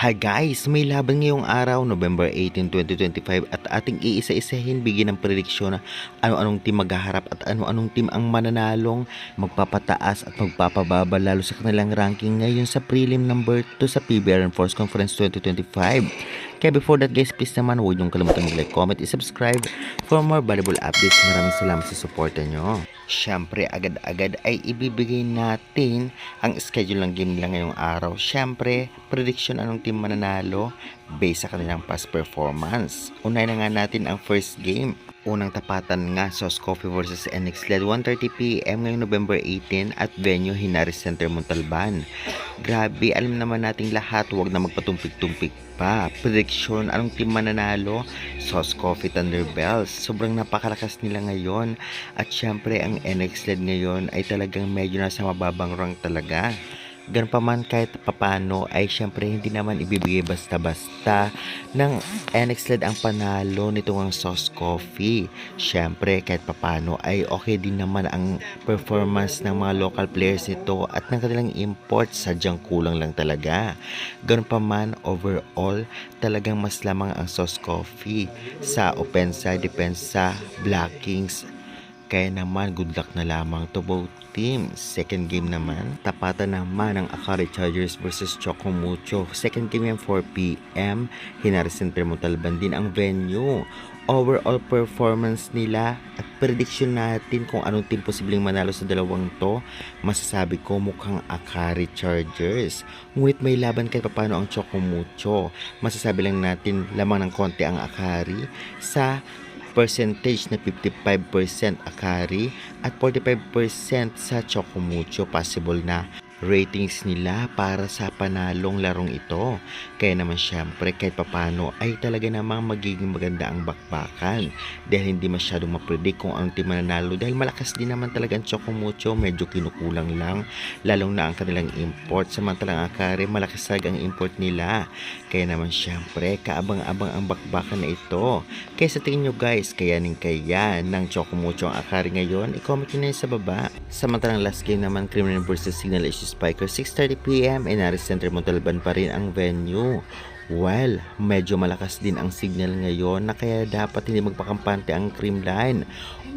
Hi guys! May laban ngayong araw, November 18, 2025 at ating iisa-isahin bigyan ng prediksyon na ano-anong team maghaharap at ano-anong team ang mananalong magpapataas at magpapababa lalo sa kanilang ranking ngayon sa prelim number 2 sa PBR and Force Conference 2025. Kaya before that guys, please naman huwag niyong kalimutan mag-like, comment, subscribe for more valuable updates. Maraming salamat sa suporta nyo. Siyempre, agad-agad ay ibibigay natin ang schedule ng game nila ngayong araw. Siyempre, prediction anong team mananalo based sa kanilang past performance. Unahin na nga natin ang first game. Unang tapatan nga, Sauce Coffee versus NX LED, 1:30 PM ngayong November 18 at venue Hinaris Center, Montalban. Grabe, alam naman nating lahat, huwag na magpatumpik-tumpik pa. Prediction, anong team mananalo? Sauce Coffee Thunderbells. Sobrang napakalakas nila ngayon. At syempre, ang NX LED ngayon ay talagang medyo nasa mababang rank talaga. Ganun pa man kahit papano ay syempre hindi naman ibibigay basta-basta ng NX LED ang panalo nitong Sauce Coffee. Syempre kahit papano ay okay din naman ang performance ng mga local players nito at ng kanilang imports, sadyang kulang lang talaga. Ganun pa man overall talagang mas lamang ang Sauce Coffee sa opensa, depensa, blockings. Kaya naman, good luck na lamang to both teams. Second game naman, tapatan naman ang Akari Chargers versus Chocomucho. Second game yung 4 PM, Hinaris Center, Montalban din ang venue. Overall performance nila at prediction natin kung anong team posibleng manalo sa dalawang to, masasabi ko mukhang Akari Chargers. Ngunit may laban kahit papano ang Chocomucho. Masasabi lang natin lamang ng konti ang Akari sa percentage na 55% Akari at 45% sa Chocomucho. Possible na ratings nila para sa panalong larong ito. Kaya naman syempre kahit papano ay talaga namang magiging maganda ang bakbakan dahil hindi masyadong mapredict kung anong team mananalo dahil malakas din naman talaga ang Chocomucho, medyo kinukulang lang lalong na ang kanilang import, samantalang Akari malakas talaga ang import nila. Kaya naman syempre kaabang-abang ang bakbakan na ito. Kaya sa tingin nyo guys, kayanin kaya ng Chocomucho ang Akari ngayon? I-comment nyo na yun sa baba. Samantalang last game naman, Criminal versus Signal Issues Spiker, 6:30 PM, Hinaris Center, Montalban pa rin ang venue. Well, medyo malakas din ang signal ngayon na kaya dapat hindi magpakampante ang Creamline.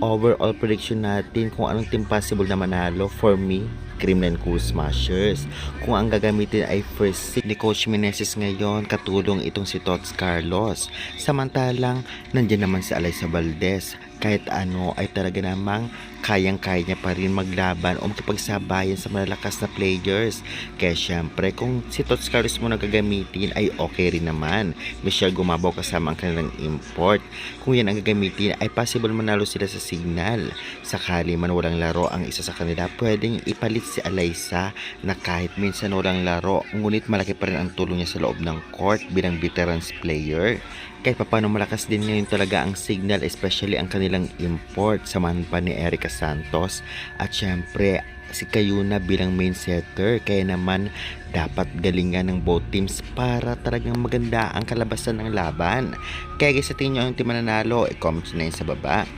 Overall prediction natin kung anong team possible na manalo, for me, Creamline Cool Smashers. Kung ang gagamitin ay first seed ni Coach Meneses ngayon, katulong itong si Tots Carlos. Samantalang, nandiyan naman si Alyssa Valdez. Kahit ano ay talaga namang kayang-kaya niya pa rin maglaban o makipagsabayan sa malalakas na players. Kaya syempre kung si Tots Carlos mo gagamitin ay okay rin naman. Michelle Gumabaw kasama ang kanilang import. Kung yan ang gagamitin ay possible manalo sila sa signal. Sakali man walang laro ang isa sa kanila, pwedeng ipalit si Alyssa na kahit minsan walang laro, ngunit malaki pa rin ang tulong niya sa loob ng court bilang veterans player. Kahit papano malakas din ngayon talaga ang signal, especially ang kanilang import, samahan pa ni Erica Santos at syempre si Kayuna bilang main setter. Kaya naman dapat galingan ng both teams para talagang maganda ang kalabasan ng laban. Kaya guys, sa tingin nyo ang team mananalo, i-comment na yun sa baba.